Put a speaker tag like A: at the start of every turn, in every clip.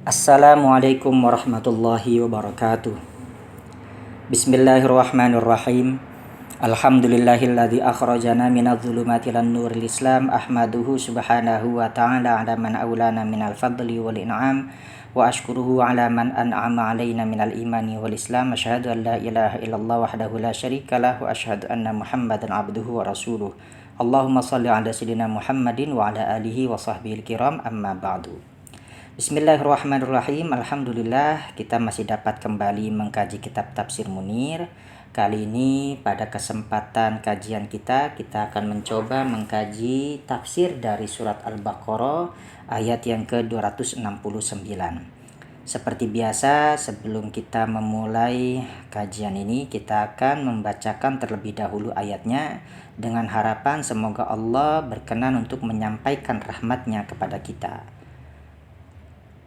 A: Assalamualaikum warahmatullahi wabarakatuh. Bismillahirrahmanirrahim. Alhamdulillahilladzi akhrajana minadh-dhulumati ilan nuril Islam. Ahmaduhu subhanahu wa ta'ala ala man aulana minal fadli wal in'am wa ashkuruhu ala man an'ama alaina minal imani wal Islam. Asyhadu an la ilaha illallah wahdahu la syarikalah wa asyhadu anna Muhammadan abduhu wa rasuluh. Allahumma shalli ala sayyidina Muhammadin wa ala alihi wa sahbihi kiram, amma ba'du. Bismillahirrahmanirrahim. Alhamdulillah kita masih dapat kembali mengkaji kitab Tafsir Munir. Kali ini pada kesempatan kajian kita akan mencoba mengkaji tafsir dari surat Al-Baqarah ayat yang ke-269. Seperti biasa, sebelum kita memulai kajian ini, kita akan membacakan terlebih dahulu ayatnya dengan harapan semoga Allah berkenan untuk menyampaikan rahmatnya kepada kita.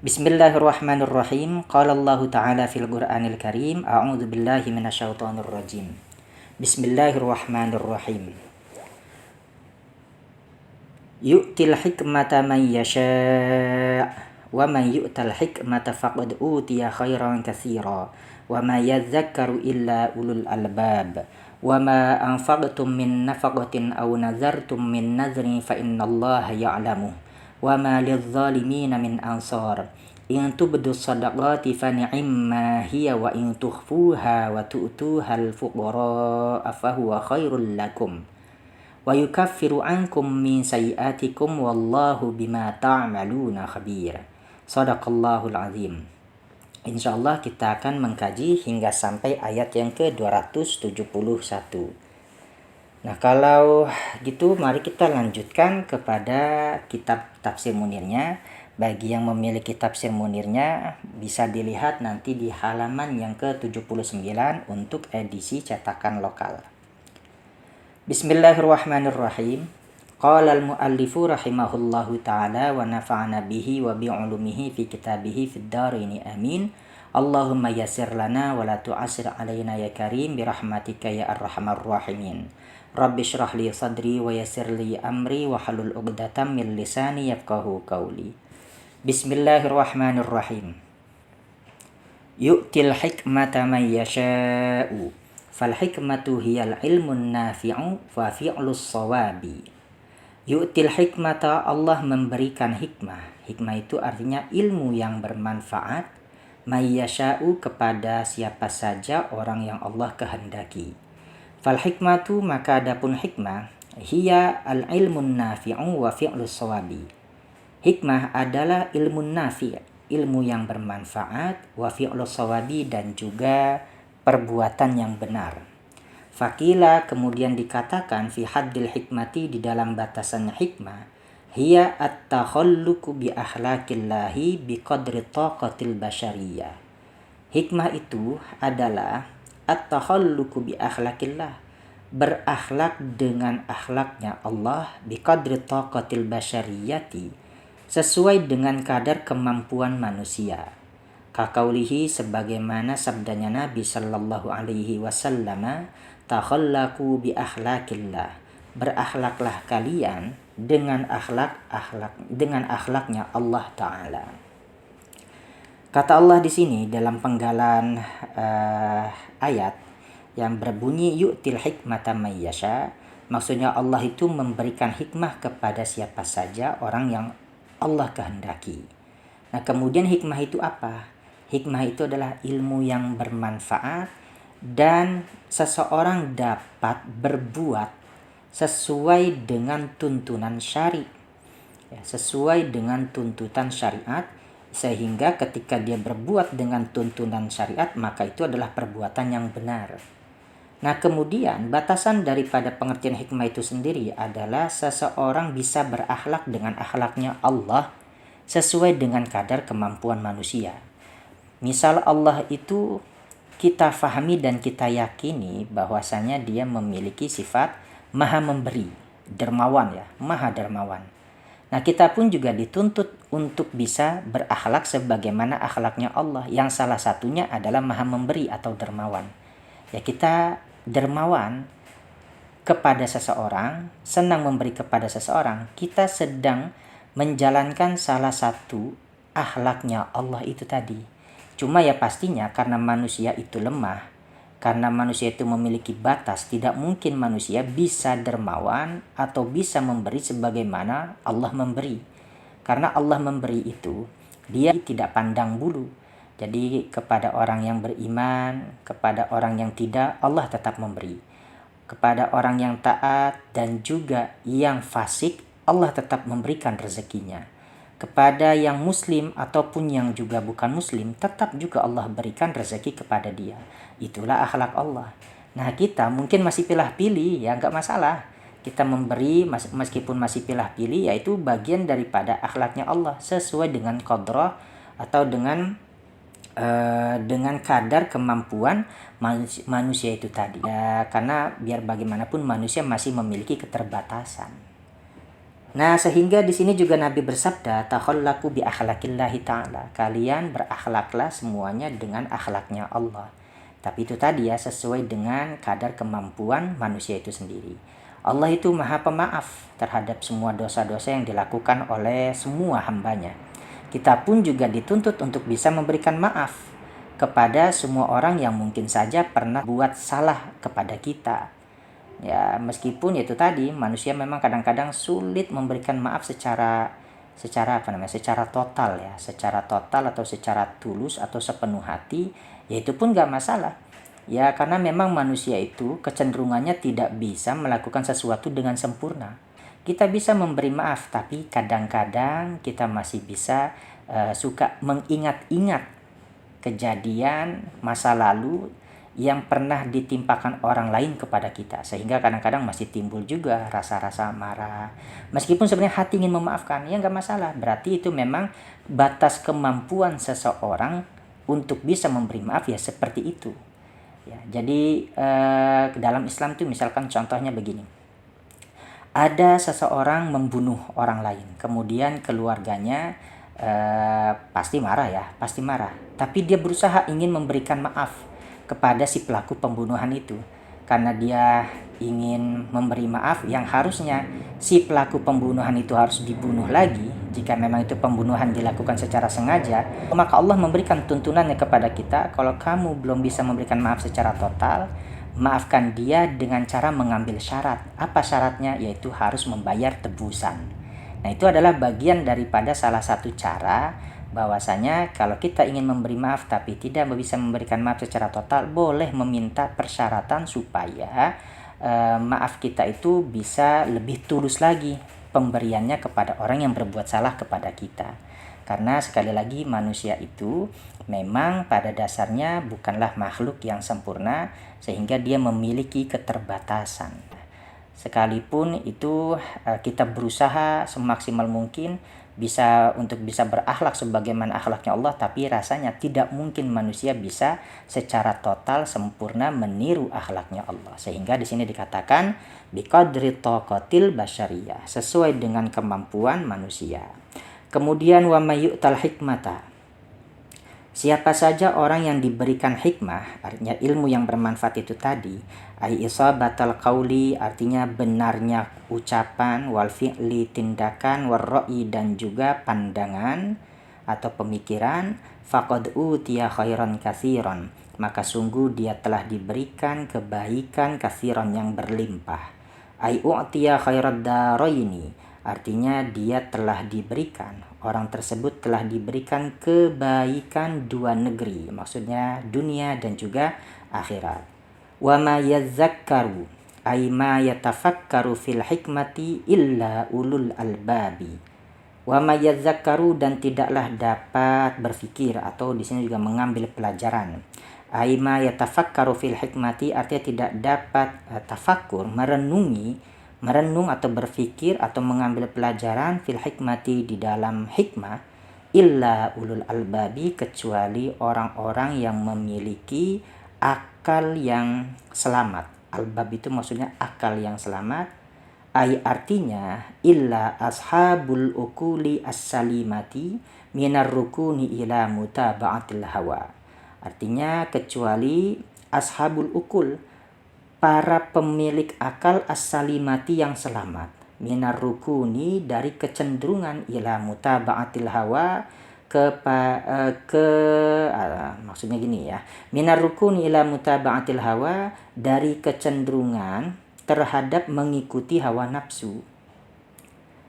A: Bismillahirrahmanirrahim. Qala Allah Ta'ala fil Qur'anil Karim. A'udzu billahi minasyaitonir rajim. Bismillahirrahmanirrahim. Yu'til hikmata man yasha' wa man yu'tal hikmata faqad utiya khairan katsira wa ma yadhakkaru illa ulul albab wa ma anfaqtum min nafaqatin aw nazartum min nazrin fa innallaha ya'lamu wa ma lidh-dhalimina min ansar in tubdu shadaqati fa ni'imma hiya wa in tukhfuha wa tu'tuhal fuqara fa huwa khairul lakum wa yukaffiru ankum min sayiatikum wallahu bima ta'maluna khabir. Shadaqallahul azim. Insyaallah kita akan mengkaji hingga sampai ayat yang ke-271. Nah, kalau gitu mari kita lanjutkan kepada kitab Tafsir Munirnya. Bagi yang memiliki Tafsir Munirnya bisa dilihat nanti di halaman yang ke-79 untuk edisi cetakan lokal. Bismillahirrahmanirrahim. Qala al-muallifu rahimahullahu ta'ala wa nafa'ana bihi wa bi'ulumihi fi kitabihi fid dharaini amin. Allahumma yassir lana wa la tu'assir alaina ya karim birahmatika ya arhamar rahimin. Rabbi shrah li sadri wa yassir li amri wa halul 'uqdatam min lisani yafqahu qawli. Bismillahirrahmanirrahim. Yu'til hikmata man yasha'u. Fal hikmatu hiyal ilmun nafi'u wa fi'lus shawabi. Yu'til hikmata, Allah memberikan hikmah. Hikmah itu artinya ilmu yang bermanfaat. Man yasha'u, kepada siapa saja orang yang Allah kehendaki. Fal hikmatu, maka adapun hikmah, hiya al ilmun nafi'u wa fi'lus shawabi. Hikmah adalah ilmu nafi', ilmu yang bermanfaat, wa fi'lus shawabi, dan juga perbuatan yang benar. Fakila, kemudian dikatakan fi haddil hikmati, di dalam batasan hikmah, hiya at-takhalluqu bi akhlaqillahi bi qadri taqatil basyariyah. Hikmah itu adalah at-takhalluqu bi akhlaqillah, berakhlak dengan akhlaknya Allah, bi qadri taqatil basyariyati, sesuai dengan kadar kemampuan manusia. Kakaulihi, sebagaimana sabdanya Nabi sallallahu alaihi wasallam, takhallaqu bi akhlaqillah, berakhlaklah kalian dengan akhlaknya Allah Ta'ala. Kata Allah di sini dalam penggalan ayat yang berbunyi yu'til hikmata may yasha, maksudnya Allah itu memberikan hikmah kepada siapa saja orang yang Allah kehendaki. Nah, kemudian hikmah itu apa? Hikmah itu adalah ilmu yang bermanfaat dan seseorang dapat berbuat sesuai dengan tuntunan syari, sesuai dengan tuntutan syariat, sehingga ketika dia berbuat dengan tuntunan syariat maka itu adalah perbuatan yang benar. Nah, kemudian batasan daripada pengertian hikmah itu sendiri adalah seseorang bisa berakhlak dengan akhlaknya Allah sesuai dengan kadar kemampuan manusia. Misal Allah itu kita fahami dan kita yakini bahwasanya dia memiliki sifat maha memberi, dermawan ya, maha dermawan. Nah, kita pun juga dituntut untuk bisa berakhlak sebagaimana akhlaknya Allah, yang salah satunya adalah maha memberi atau dermawan. Ya, kita dermawan kepada seseorang, senang memberi kepada seseorang, kita sedang menjalankan salah satu akhlaknya Allah itu tadi. Cuma ya pastinya karena manusia itu lemah, karena manusia itu memiliki batas, tidak mungkin manusia bisa dermawan atau bisa memberi sebagaimana Allah memberi. Karena Allah memberi itu, dia tidak pandang bulu. Jadi kepada orang yang beriman, kepada orang yang tidak, Allah tetap memberi. Kepada orang yang taat dan juga yang fasik, Allah tetap memberikan rezekinya. Kepada yang muslim ataupun yang juga bukan muslim, tetap juga Allah berikan rezeki kepada dia. Itulah akhlak Allah. Nah, kita mungkin masih pilih-pilih, ya nggak masalah. Kita memberi meskipun masih pilih-pilih, yaitu bagian daripada akhlaknya Allah sesuai dengan qadrah atau dengan kadar kemampuan manusia itu tadi. Ya, karena biar bagaimanapun manusia masih memiliki keterbatasan. Nah, sehingga di sini juga Nabi bersabda, "Takhallaku bi akhlaqillahi ta'ala." Kalian berakhlaklah semuanya dengan akhlaknya Allah. Tapi itu tadi ya, sesuai dengan kadar kemampuan manusia itu sendiri. Allah itu Maha Pemaaf terhadap semua dosa-dosa yang dilakukan oleh semua hambanya. Kita pun juga dituntut untuk bisa memberikan maaf kepada semua orang yang mungkin saja pernah buat salah kepada kita. Ya, meskipun itu tadi manusia memang kadang-kadang sulit memberikan maaf secara total ya, secara total atau secara tulus atau sepenuh hati, ya itu pun gak masalah. Ya, karena memang manusia itu kecenderungannya tidak bisa melakukan sesuatu dengan sempurna. Kita bisa memberi maaf, tapi kadang-kadang kita masih bisa suka mengingat-ingat kejadian masa lalu yang pernah ditimpakan orang lain kepada kita, sehingga kadang-kadang masih timbul juga rasa-rasa marah. Meskipun sebenarnya hati ingin memaafkan, ya nggak masalah. Berarti itu memang batas kemampuan seseorang untuk bisa memberi maaf ya seperti itu. Ya, jadi dalam Islam tuh misalkan contohnya begini. Ada seseorang membunuh orang lain, kemudian keluarganya pasti marah ya, pasti marah. Tapi dia berusaha ingin memberikan maaf kepada si pelaku pembunuhan itu, karena dia ingin memberi maaf yang harusnya si pelaku pembunuhan itu harus dibunuh lagi jika memang itu pembunuhan dilakukan secara sengaja. Maka Allah memberikan tuntunannya kepada kita, kalau kamu belum bisa memberikan maaf secara total, maafkan dia dengan cara mengambil syarat. Apa syaratnya? Yaitu harus membayar tebusan. Nah, itu adalah bagian daripada salah satu cara bahwasanya kalau kita ingin memberi maaf tapi tidak bisa memberikan maaf secara total, boleh meminta persyaratan supaya maaf kita itu bisa lebih tulus lagi pemberiannya kepada orang yang berbuat salah kepada kita. Karena sekali lagi manusia itu memang pada dasarnya bukanlah makhluk yang sempurna, sehingga dia memiliki keterbatasan. Sekalipun itu kita berusaha semaksimal mungkin untuk bisa berakhlak sebagaimana akhlaknya Allah, tapi rasanya tidak mungkin manusia bisa secara total sempurna meniru akhlaknya Allah. Sehingga di sini dikatakan biqadri taqatil basyariyah, sesuai dengan kemampuan manusia. Kemudian wa may yu'tal hikmata, siapa saja orang yang diberikan hikmah, artinya ilmu yang bermanfaat itu tadi, ai isabatal qauli, artinya benarnya ucapan, wal fi'li, tindakan, war ra'i, dan juga pandangan atau pemikiran, faqad utiya khairan katsiran, maka sungguh dia telah diberikan kebaikan katsiran yang berlimpah. Ai u'tiya khairad daraini, artinya dia telah diberikan, orang tersebut telah diberikan kebaikan dua negeri, maksudnya dunia dan juga akhirat. Wa ma yadzakkaru ay ma yatafakkaru fil hikmati illa ulul albabi. Wa ma yadzakkaru, dan tidaklah dapat berfikir, atau di sini juga mengambil pelajaran. Ay ma yatafakkaru fil hikmati, artinya tidak dapat tafakkur, merenung atau berfikir atau mengambil pelajaran fil hikmati, di dalam hikmah, illa ulul albabi, kecuali orang-orang yang memiliki akal yang selamat. Albab itu maksudnya akal yang selamat. Artinya illa ashabul ukuli as-salimati minar rukuni ila mutaba'atil hawa. Artinya kecuali ashabul ukul, para pemilik akal as-salimati yang selamat, minar rukuni, dari kecenderungan ila mutaba'atil hawa, maksudnya gini ya, minar rukuni ila mutaba'atil hawa, dari kecenderungan terhadap mengikuti hawa nafsu.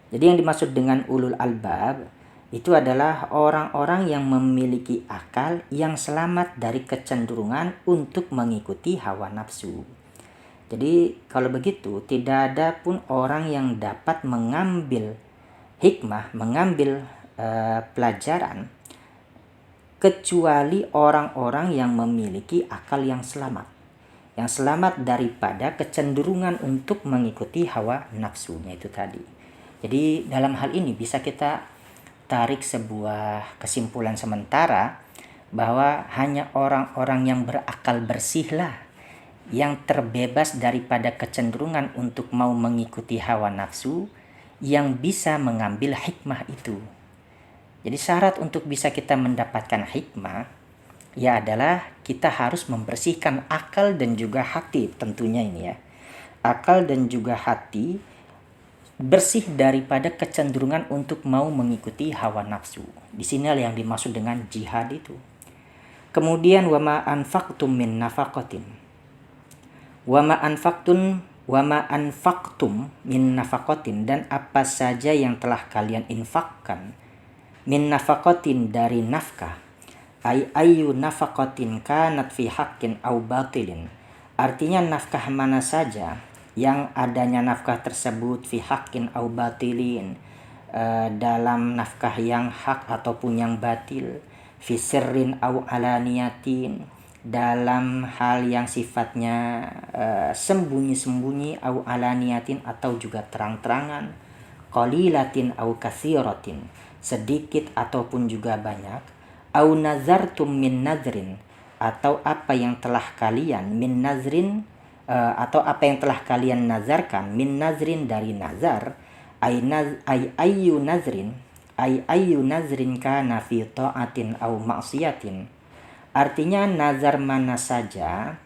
A: Jadi yang dimaksud dengan ulul albab itu adalah orang-orang yang memiliki akal yang selamat dari kecenderungan untuk mengikuti hawa nafsu. Jadi kalau begitu tidak ada pun orang yang dapat mengambil hikmah, mengambil pelajaran kecuali orang-orang yang memiliki akal yang selamat daripada kecenderungan untuk mengikuti hawa nafsunya itu tadi. Jadi dalam hal ini bisa kita tarik sebuah kesimpulan sementara bahwa hanya orang-orang yang berakal bersihlah yang terbebas daripada kecenderungan untuk mau mengikuti hawa nafsu yang bisa mengambil hikmah itu. Jadi syarat untuk bisa kita mendapatkan hikmah ya adalah kita harus membersihkan akal dan juga hati, tentunya ini ya. Akal dan juga hati bersih daripada kecenderungan untuk mau mengikuti hawa nafsu. Di sini yang dimaksud dengan jihad itu. Kemudian wama anfaqtum min nafaqatin. Wama anfaqtum min nafaqatin, dan apa saja yang telah kalian infakkan min nafaqatin dari nafkah, ayu nafaqatin kanat fi haqqin au batilin, artinya nafkah mana saja yang adanya nafkah tersebut fi haqqin au batilin, dalam nafkah yang hak ataupun yang batil, fi sirrin au alaniyatin, dalam hal yang sifatnya sembunyi-sembunyi, au alaniyatin atau juga terang-terangan, qalilatin au katsiratin, sedikit ataupun juga banyak, au nazartum min nadrin, atau apa yang telah kalian min nazrin, atau apa yang telah kalian nazarkan min nazrin dari nazar, ayyu nazrin kana fi ta'atin au maksiatin, artinya nazar mana saja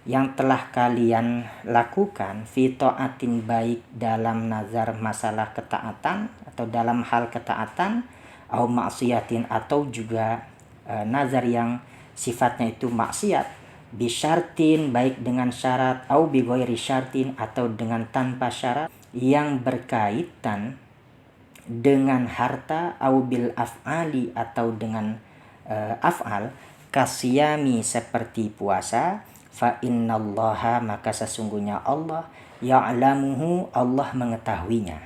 A: yang telah kalian lakukan fi ta'atin, baik dalam nazar masalah ketaatan atau dalam hal ketaatan, au maksiatin atau juga nazar yang sifatnya itu maksiat, bisyartin baik dengan syarat, au bi ghairi syartin atau dengan tanpa syarat, yang berkaitan dengan harta, au bil af'ali atau dengan af'al, kasyami seperti puasa, fa innallaha maka sesungguhnya Allah, ya'lamuhu Allah mengetahuinya,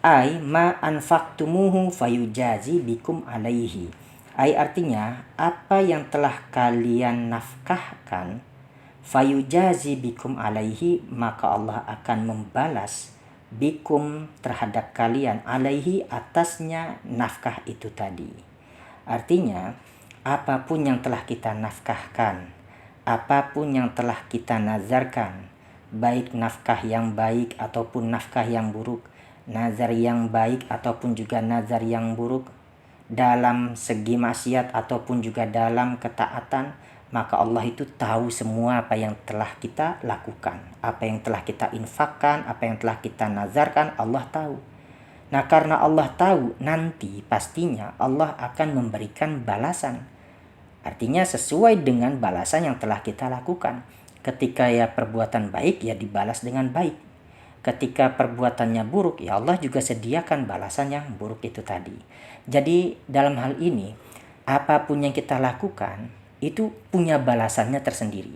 A: ay ma anfaqtumuhu fayujazi bikum alaihi, ay artinya apa yang telah kalian nafkahkan, fayujazi bikum alaihi maka Allah akan membalas bikum terhadap kalian, alaihi atasnya nafkah itu tadi. Artinya apapun yang telah kita nafkahkan, apapun yang telah kita nazarkan, baik nafkah yang baik ataupun nafkah yang buruk, nazar yang baik ataupun juga nazar yang buruk, dalam segi maksiat ataupun juga dalam ketaatan, maka Allah itu tahu semua apa yang telah kita lakukan, apa yang telah kita infakkan, apa yang telah kita nazarkan, Allah tahu. Nah, karena Allah tahu, nanti pastinya Allah akan memberikan balasan. Artinya sesuai dengan balasan yang telah kita lakukan. Ketika ya perbuatan baik, ya dibalas dengan baik. Ketika perbuatannya buruk, ya Allah juga sediakan balasan yang buruk itu tadi. Jadi dalam hal ini, apapun yang kita lakukan, itu punya balasannya tersendiri.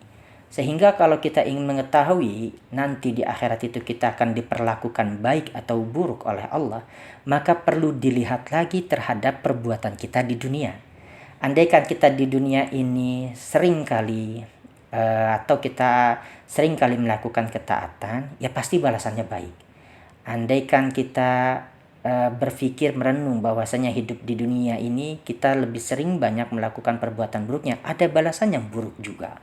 A: Sehingga kalau kita ingin mengetahui nanti di akhirat itu kita akan diperlakukan baik atau buruk oleh Allah, maka perlu dilihat lagi terhadap perbuatan kita di dunia. Andaikan kita di dunia ini sering kali atau kita sering kali melakukan ketaatan, ya pasti balasannya baik. Andaikan kita berpikir merenung bahwasanya hidup di dunia ini kita lebih sering banyak melakukan perbuatan buruknya, ada balasan yang buruk juga.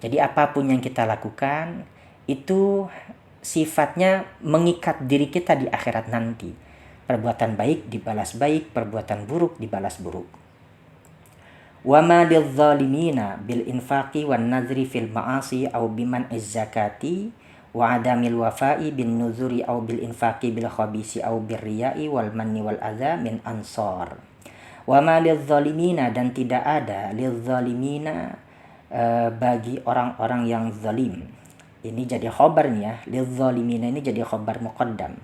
A: Jadi apapun yang kita lakukan itu sifatnya mengikat diri kita di akhirat nanti. Perbuatan baik dibalas baik, perbuatan buruk dibalas buruk. Wa ma lidh-dhalimina bil infaqi wan nadhri fil ma'asi aw biman az-zakati wa adamil wafa'i bin nuzuri au bil infaqi bil khabisi au bir riya'i wal manni wal adza min ansar. Wa ma lidzalimina, dan tidak ada lidzalimina bagi orang-orang yang zalim. Ini jadi khabarnya ya, lidzalimina ini jadi khabar muqaddam.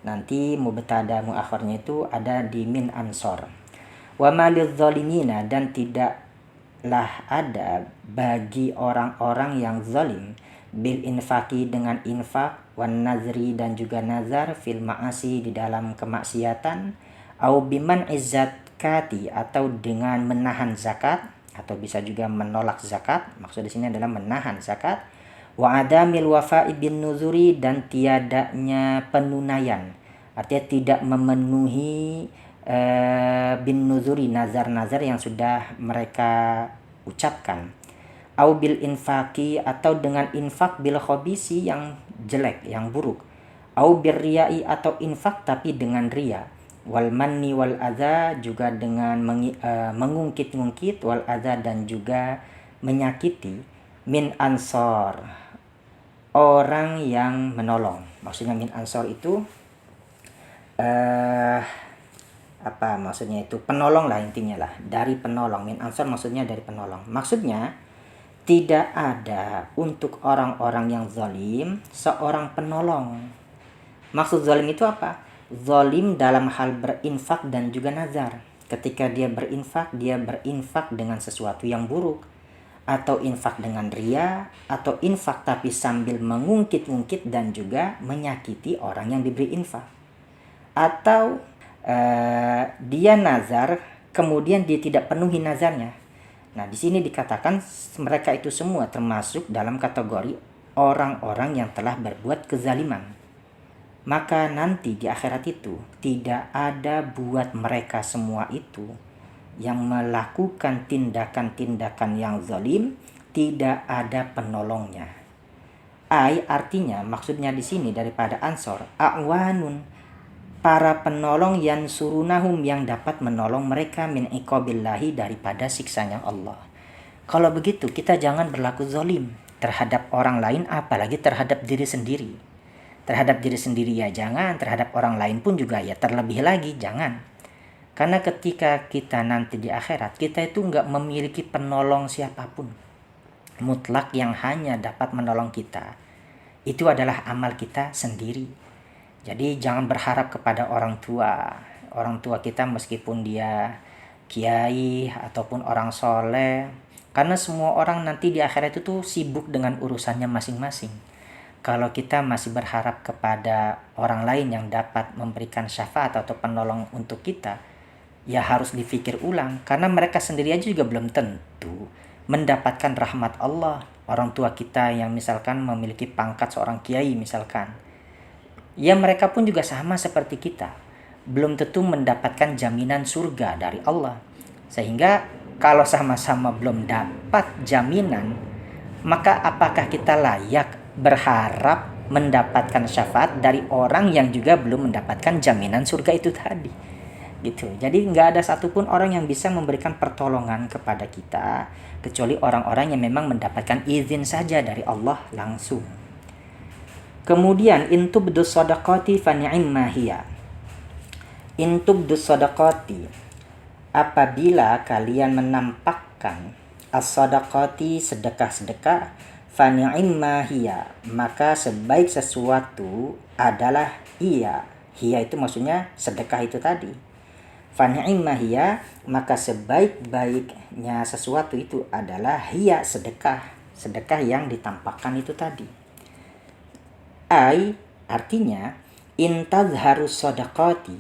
A: Nanti mubtada muakhirnya itu ada di min ansor. Wa ma lidzalimina, dan tidaklah ada bagi orang-orang yang zalim bil infaqi dengan infak, wan nazri dan juga nazar, fil ma'asi di dalam kemaksiatan, au biman izzakati atau dengan menahan zakat, atau bisa juga menolak zakat. Maksud di sini adalah menahan zakat. Wa adamil wafa'i bin nuzuri, dan tiadanya penunaian, artinya tidak memenuhi bin nuzuri, nazar-nazar yang sudah mereka ucapkan. Au bil infaki, atau dengan infak bil khabisi yang jelek, yang buruk. Au bir riya'i, atau infak tapi dengan riya. Wal manni wal adza, juga dengan mengungkit-ungkit, wal adza dan juga menyakiti, min ansor, orang yang menolong. Maksudnya min ansor itu apa maksudnya itu? Penolong lah intinya lah, dari penolong. Min ansor maksudnya dari penolong. Maksudnya tidak ada untuk orang-orang yang zalim seorang penolong. Maksud zalim itu apa? Zalim dalam hal berinfak dan juga nazar. Ketika dia berinfak dengan sesuatu yang buruk, atau infak dengan riya, atau infak tapi sambil mengungkit-ungkit dan juga menyakiti orang yang diberi infak. Atau dia nazar kemudian dia tidak penuhi nazarnya. Nah, di sini dikatakan mereka itu semua termasuk dalam kategori orang-orang yang telah berbuat kezaliman. Maka nanti di akhirat itu tidak ada buat mereka semua itu yang melakukan tindakan-tindakan yang zalim, tidak ada penolongnya. Artinya maksudnya di sini daripada ansor, a'wanun, para penolong yang surunahum, yang dapat menolong mereka min iqabillahi, daripada siksanya Allah. Kalau begitu kita jangan berlaku zalim terhadap orang lain, apalagi terhadap diri sendiri. Terhadap diri sendiri ya jangan, terhadap orang lain pun juga ya terlebih lagi jangan. Karena ketika kita nanti di akhirat, kita itu nggak memiliki penolong siapapun. Mutlak yang hanya dapat menolong kita itu adalah amal kita sendiri. Jadi jangan berharap kepada orang tua. Orang tua kita meskipun dia kiai ataupun orang soleh. Karena semua orang nanti di akhirat itu sibuk dengan urusannya masing-masing. Kalau kita masih berharap kepada orang lain yang dapat memberikan syafaat atau penolong untuk kita, ya harus dipikir ulang. Karena mereka sendiri aja juga belum tentu mendapatkan rahmat Allah. Orang tua kita yang misalkan memiliki pangkat seorang kiai misalkan, ya mereka pun juga sama seperti kita, belum tentu mendapatkan jaminan surga dari Allah. Sehingga kalau sama-sama belum dapat jaminan, maka apakah kita layak berharap mendapatkan syafaat dari orang yang juga belum mendapatkan jaminan surga itu tadi? Gitu. Jadi nggak ada satupun orang yang bisa memberikan pertolongan kepada kita kecuali orang-orang yang memang mendapatkan izin saja dari Allah langsung. Kemudian intubdus sadaqati fa ni'imma hiya. Intubdus sadaqati, apabila kalian menampakkan as-sadaqati, sedekah-sedekah, fa ni'imma hiya, maka sebaik sesuatu adalah hiya. Hiya itu maksudnya sedekah itu tadi. Fa ni'imma hiya, maka sebaik-baiknya sesuatu itu adalah hiya, sedekah. Sedekah yang ditampakkan itu tadi. Artinya intazharus sadaqati,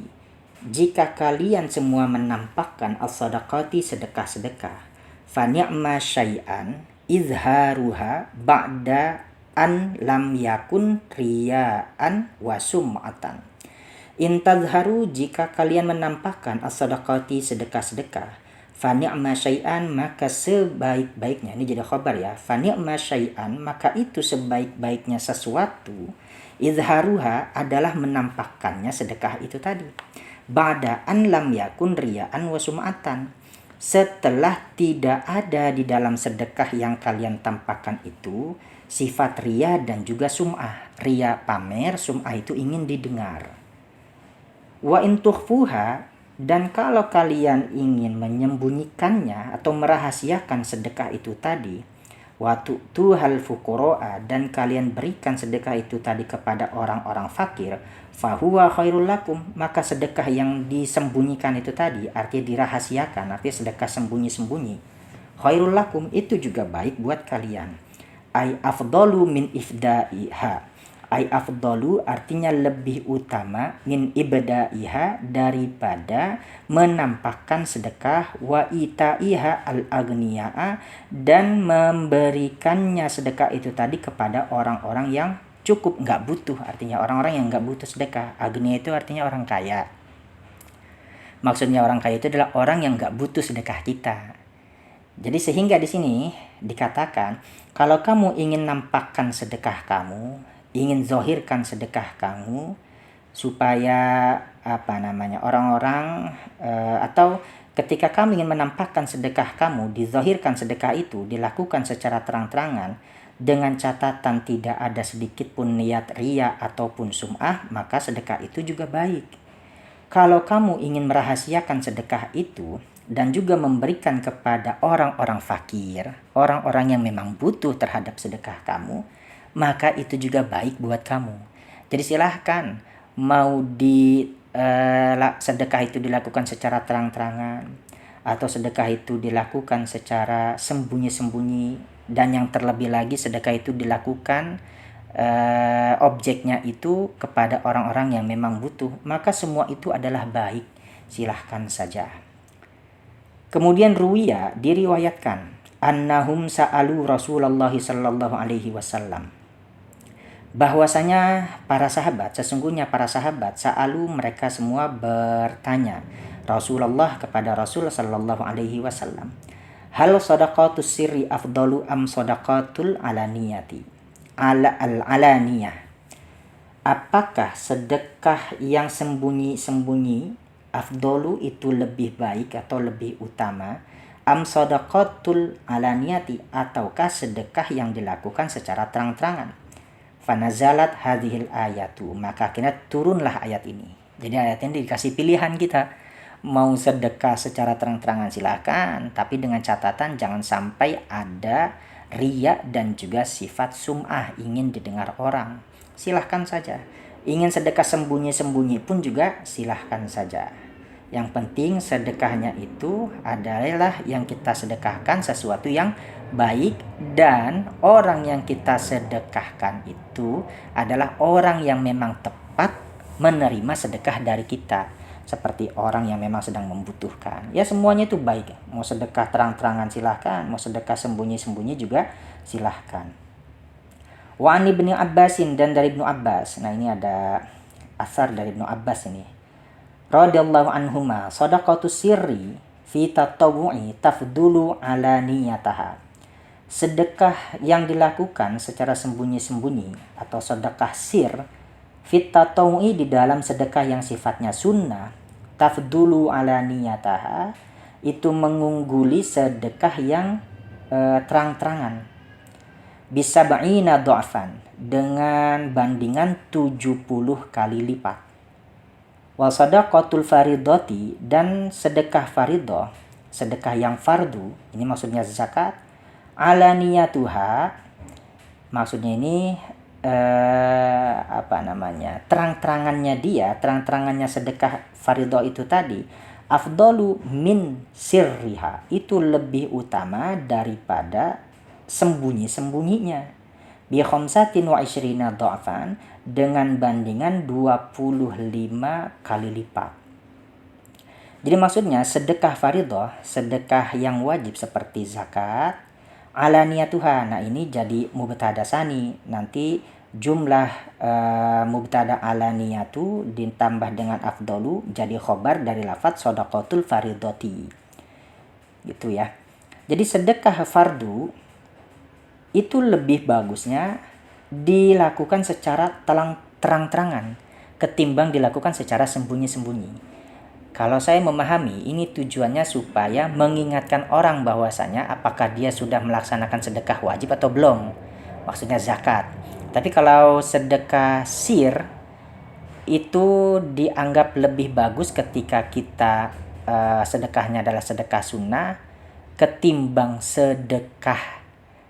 A: jika kalian semua menampakkan as-sadaqati, sedekah-sedekah, fa ni'ma syai'an izharuha ba'da an lam yakun riya'an wa sum'atan. Intazharu, jika kalian menampakkan as-sadaqati, sedekah-sedekah, fa ni'ma syai'an, maka sebaik-baiknya, ini jadi khabar ya, fa ni'ma syai'an, maka itu sebaik-baiknya sesuatu, izharuha adalah menampakkannya sedekah itu tadi, ba'da an lam yakun riya'an wa sum'atan, setelah tidak ada di dalam sedekah yang kalian tampakkan itu sifat riya dan juga sum'ah. Riya pamer, sum'ah itu ingin didengar. Wa in tukhfuha, dan kalau kalian ingin menyembunyikannya atau merahasiakan sedekah itu tadi, wa tu'tuhal fuqara'a, dan kalian berikan sedekah itu tadi kepada orang-orang fakir, fahuwa khairul lakum, maka sedekah yang disembunyikan itu tadi, artinya dirahasiakan, artinya sedekah sembunyi-sembunyi, khairul lakum, itu juga baik buat kalian. Ai afdalu min ifda'iha, ai afdalu artinya lebih utama, min ibda'iha daripada menampakkan sedekah, wa ita'iha al-agniya'a, dan memberikannya sedekah itu tadi kepada orang-orang yang cukup, nggak butuh, artinya orang-orang yang nggak butuh sedekah. Agniya itu artinya orang kaya. Maksudnya orang kaya itu adalah orang yang nggak butuh sedekah kita. Jadi sehingga di sini dikatakan, kalau kamu ingin nampakkan sedekah kamu, ingin zohirkan sedekah kamu, supaya orang-orang atau ketika kamu ingin menampakkan sedekah kamu, dizohirkan sedekah itu, dilakukan secara terang-terangan dengan catatan tidak ada sedikit pun niat riya ataupun sum'ah, maka sedekah itu juga baik. Kalau kamu ingin merahasiakan sedekah itu dan juga memberikan kepada orang-orang fakir, orang-orang yang memang butuh terhadap sedekah kamu, maka itu juga baik buat kamu. Jadi silahkan, mau sedekah itu dilakukan secara terang-terangan atau sedekah itu dilakukan secara sembunyi-sembunyi, dan yang terlebih lagi sedekah itu dilakukan objeknya itu kepada orang-orang yang memang butuh, maka semua itu adalah baik, silahkan saja. Kemudian ruwiya, diriwayatkan, annahum sa'alu Rasulullah sallallahu alaihi wasallam, bahwasanya sesungguhnya para sahabat sa'alu, mereka semua bertanya Rasulullah kepada Rasul sallallahu alaihi wasallam, hal sadaqatus sirri afdalu am sadaqatul alaniyati alaniyah, apakah sedekah yang sembunyi-sembunyi afdalu itu lebih baik atau lebih utama, am sadaqatul alaniyati, ataukah sedekah yang dilakukan secara terang-terangan. Fanazalat hadhil ayatu, maka akhirnya turunlah ayat ini. Jadi ayat ini dikasih pilihan kita, mau sedekah secara terang-terangan silakan, tapi dengan catatan jangan sampai ada riya dan juga sifat sum'ah, ingin didengar orang. Silahkan saja. Ingin sedekah sembunyi-sembunyi pun juga silahkan saja. Yang penting sedekahnya itu adalah yang kita sedekahkan sesuatu yang baik, dan orang yang kita sedekahkan itu adalah orang yang memang tepat menerima sedekah dari kita, seperti orang yang memang sedang membutuhkan. Ya semuanya itu baik. Mau sedekah terang-terangan silahkan, mau sedekah sembunyi-sembunyi juga silahkan. Wa an Ibnu Abbasin, dan dari Ibnu Abbas. Nah ini ada asar dari Ibnu Abbas ini. Radhiyallahu anhuma, sadaqatus sirri fi tatawwu'i tafdulu ala niyataha. Sedekah yang dilakukan secara sembunyi-sembunyi atau sedekah sir fit tatawwu'i, di dalam sedekah yang sifatnya sunnah, tafdulu ala niyataha, itu mengungguli sedekah yang terang-terangan, bisa ba'ina dha'fan, dengan bandingan 70 kali lipat. Wa sadaqatul faridati, dan sedekah faridah, sedekah yang fardu, ini maksudnya zakat, alaniyatuha, maksudnya ini terang-terangannya sedekah faridah itu tadi, afdalu min sirriha, itu lebih utama daripada sembunyi-sembunyinya, bi khamsatin wa isyrina dha'fan, dengan bandingan 25 kali lipat. Jadi maksudnya sedekah faridah, sedekah yang wajib seperti zakat, alaniyatuha, nah ini jadi mubtada sani, nanti jumlah mubtada alaniyatu ditambah dengan afdalu jadi khobar dari lafadz shadaqatul faridati, gitu ya. Jadi sedekah fardu itu lebih bagusnya dilakukan secara terang-terangan ketimbang dilakukan secara sembunyi-sembunyi. Kalau saya memahami, ini tujuannya supaya mengingatkan orang bahwasanya apakah dia sudah melaksanakan sedekah wajib atau belum. maksudnya zakat. Tapi kalau sedekah sir itu dianggap lebih bagus ketika kita sedekahnya adalah sedekah sunnah ketimbang sedekah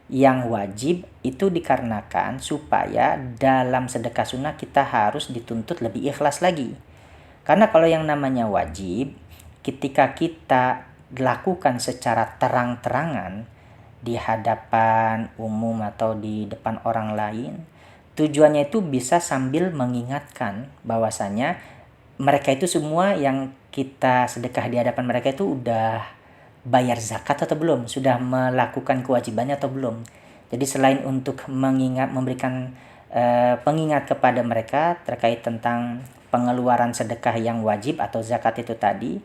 A: yang wajib, itu dikarenakan supaya dalam sedekah sunnah kita harus dituntut lebih ikhlas lagi. Karena kalau yang namanya wajib, ketika kita lakukan secara terang-terangan di hadapan umum atau di depan orang lain, tujuannya itu bisa sambil mengingatkan bahwasanya mereka itu semua yang kita sedekah di hadapan mereka itu udah bayar zakat atau belum, sudah melakukan kewajibannya atau belum. Jadi selain untuk memberikan pengingat kepada mereka terkait tentang pengeluaran sedekah yang wajib atau zakat itu tadi,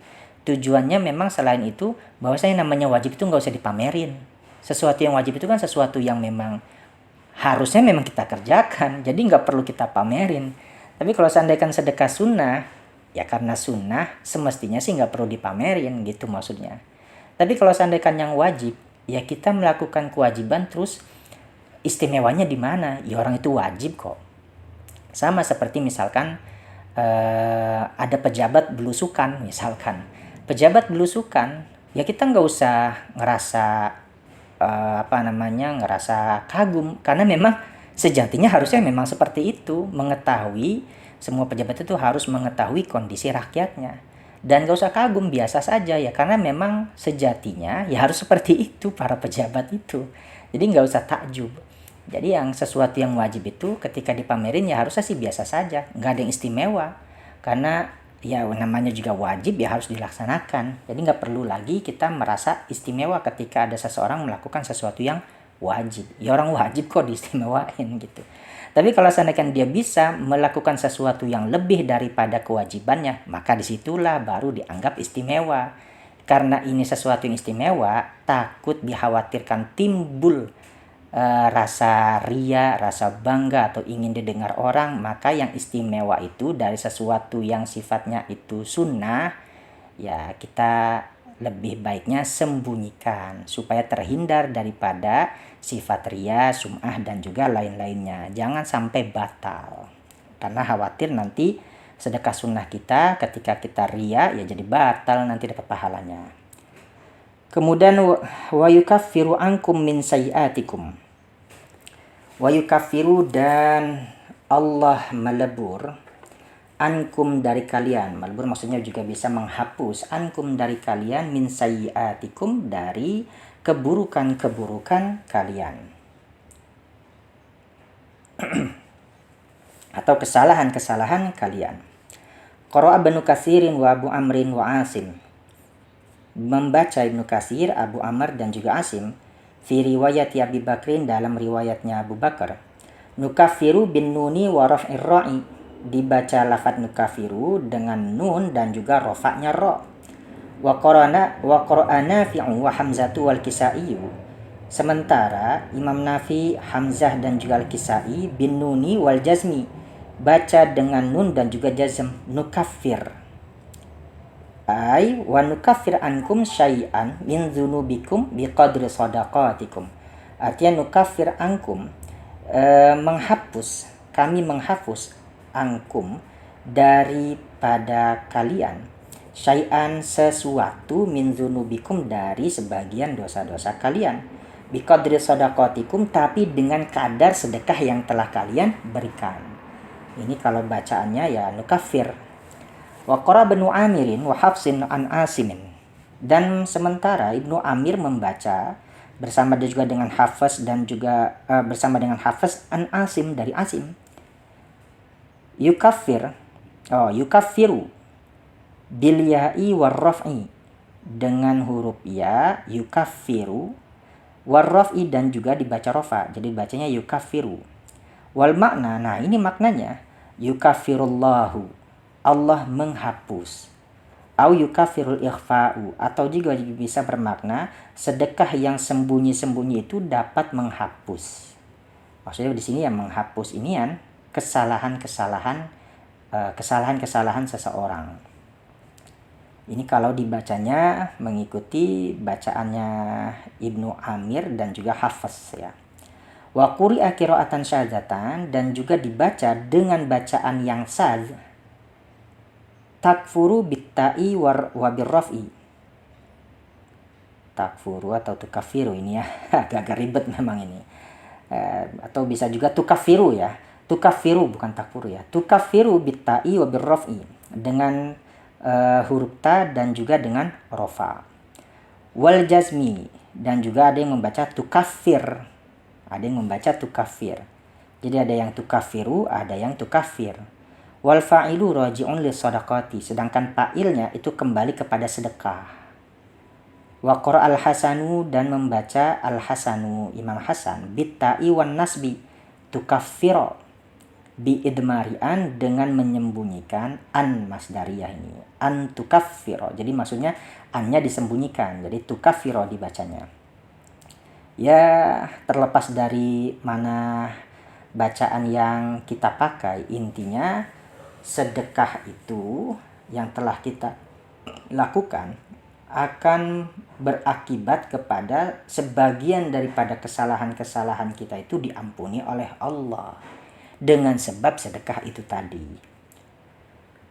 A: tujuannya memang selain itu bahwasanya namanya wajib itu nggak usah dipamerin. Sesuatu yang wajib itu kan sesuatu yang memang harusnya memang kita kerjakan, jadi nggak perlu kita pamerin. Tapi kalau seandainya sedekah sunnah, ya karena sunnah semestinya sih nggak perlu dipamerin gitu maksudnya. Tapi kalau seandainya yang wajib, ya kita melakukan kewajiban terus istimewanya di mana? Ya orang itu wajib kok. Sama seperti misalkan ada pejabat belusukan misalkan. Pejabat belusukan, ya kita nggak usah ngerasa ngerasa kagum, karena memang sejatinya harusnya memang seperti itu, mengetahui, semua pejabat itu harus mengetahui kondisi rakyatnya. Dan gak usah kagum, biasa saja ya, karena memang sejatinya ya harus seperti itu para pejabat itu. Jadi gak usah takjub. Jadi yang sesuatu yang wajib itu ketika dipamerin ya harusnya sih biasa saja, gak ada yang istimewa. Karena ya namanya juga wajib ya harus dilaksanakan. Jadi gak perlu lagi kita merasa istimewa ketika ada seseorang melakukan sesuatu yang wajib. Ya orang wajib kok diistimewain gitu. Tapi kalau seandainya dia bisa melakukan sesuatu yang lebih daripada kewajibannya, maka disitulah baru dianggap istimewa. Karena ini sesuatu yang istimewa, takut dikhawatirkan timbul rasa ria, rasa bangga atau ingin didengar orang, maka yang istimewa itu dari sesuatu yang sifatnya itu sunnah, ya kita lebih baiknya sembunyikan supaya terhindar daripada sifat ria, sum'ah dan juga lain-lainnya. Jangan sampai batal. Karena khawatir nanti sedekah sunnah kita ketika kita ria ya jadi batal, nanti dapat pahalanya. Kemudian wa yukaffiru ankum min sayiatikum. Wa yukaffiru dan Allah melebur ankum dari kalian. Melebur maksudnya juga bisa menghapus ankum dari kalian min sayyiatikum dari keburukan-keburukan kalian. Atau kesalahan-kesalahan kalian. Qara'a Ibnu Katsirin wa Abu Amrin wa Asim. Membaca Ibnu Katsir, Abu Amr dan juga Asim fi riwayat Abi Bakrin dalam riwayatnya Abu Bakar. Nukaffiru bin nuni wa raf'ir ra'i. Dibaca lafaz nukafiru dengan nun dan juga rofaknya ro. Wa qara'a Nafi'u wa Hamzatu wal Kisai. Sementara Imam Nafi, Hamzah dan juga Al-Kisai bin nuni wal jazmi, baca dengan nun dan juga jazm, nukaffir. Ay wa nukaffir ankum syai'an min dzunubikum biqadri shadaqatikum. Artinya nukaffir ankum, menghapus, kami menghapus angkum daripada kalian syai'an sesuatu min dzunubikum dari sebagian dosa-dosa kalian biqadri shadaqatikum tapi dengan kadar sedekah yang telah kalian berikan. Ini kalau bacaannya ya nukaffir. Wa qara Ibnu Amirin wa Hafsin an Asimin. Dan sementara Ibnu Amir membaca bersama juga dengan Hafiz dan juga bersama dengan Hafiz an Asim dari Asim. Yukaffiru bil ya'i war raf'i, dengan huruf ya yukaffiru, war raf'i dan juga dibaca rafa, jadi bacanya yukaffiru. Wal makna, nah ini maknanya yukaffirullahu, Allah menghapus, au yukaffirul ikhfa'u, atau juga bisa bermakna sedekah yang sembunyi-sembunyi itu dapat menghapus. Maksudnya di sini yang menghapus ini kan kesalahan-kesalahan seseorang. Ini kalau dibacanya mengikuti bacaannya Ibnu Amir dan juga Hafiz ya. Wa quri'a qira'atan syadzatan, dan juga dibaca dengan bacaan yang syadz. Takfuru bitta'i wa birraf'i. Takfuru atau tukafiru ini ya, agak ribet memang ini. Atau bisa juga tukafiru ya. Tukafiru bukan takfuru ya. Tukafiru bitta'i wa birraf'i, dengan huruf ta dan juga dengan rofa. Wal jazmi, dan juga ada yang membaca tukafir. Ada yang membaca tukafir. Jadi ada yang tukafiru, ada yang tukafir. Wal fa'ilu raji'un li sadaqati, sedangkan fa'ilnya itu kembali kepada sedekah. Wa qara al-Hasanu, dan membaca al-Hasanu Imam Hasan bitta'i wan nasbi tukaffiro bi idmari'an, dengan menyembunyikan an masdariyah ini. An tukaffiro. Jadi maksudnya annya disembunyikan. Jadi tukaffiro dibacanya. Ya, terlepas dari mana bacaan yang kita pakai, intinya sedekah itu yang telah kita lakukan akan berakibat kepada sebagian daripada kesalahan-kesalahan kita itu diampuni oleh Allah dengan sebab sedekah itu tadi.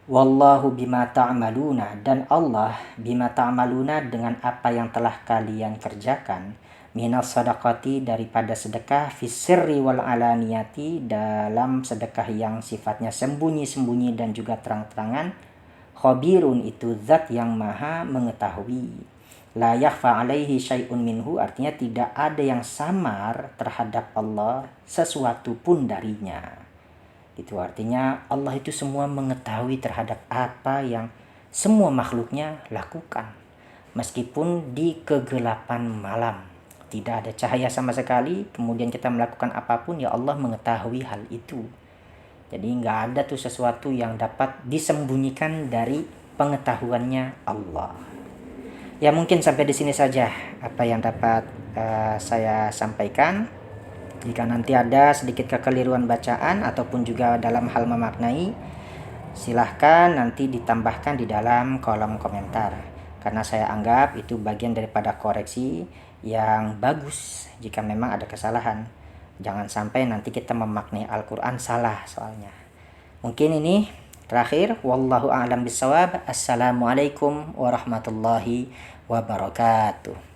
A: Wallahu bima ta'maluna, dan Allah bima ta'maluna, dengan apa yang telah kalian kerjakan, minas sadaqati, daripada sedekah, fisirri wal alaniyati, dalam sedekah yang sifatnya sembunyi-sembunyi dan juga terang-terangan. Khabirun, itu zat yang maha mengetahui. La yakhfa alaihi syai'un minhu, artinya tidak ada yang samar terhadap Allah sesuatu pun darinya. Itu artinya Allah itu semua mengetahui terhadap apa yang semua makhluknya lakukan. Meskipun di kegelapan malam, tidak ada cahaya sama sekali, kemudian kita melakukan apapun, ya Allah mengetahui hal itu. Jadi nggak ada tuh sesuatu yang dapat disembunyikan dari pengetahuannya Allah. Ya, mungkin sampai di sini saja apa yang dapat saya sampaikan. Jika nanti ada sedikit kekeliruan bacaan ataupun juga dalam hal memaknai, silahkan nanti ditambahkan di dalam kolom komentar. Karena saya anggap itu bagian daripada koreksi yang bagus jika memang ada kesalahan. Jangan sampai nanti kita memaknai Al-Quran salah soalnya. Mungkin ini terakhir. Wallahu a'lam bishawab. Assalamualaikum warahmatullahi wabarakatuh.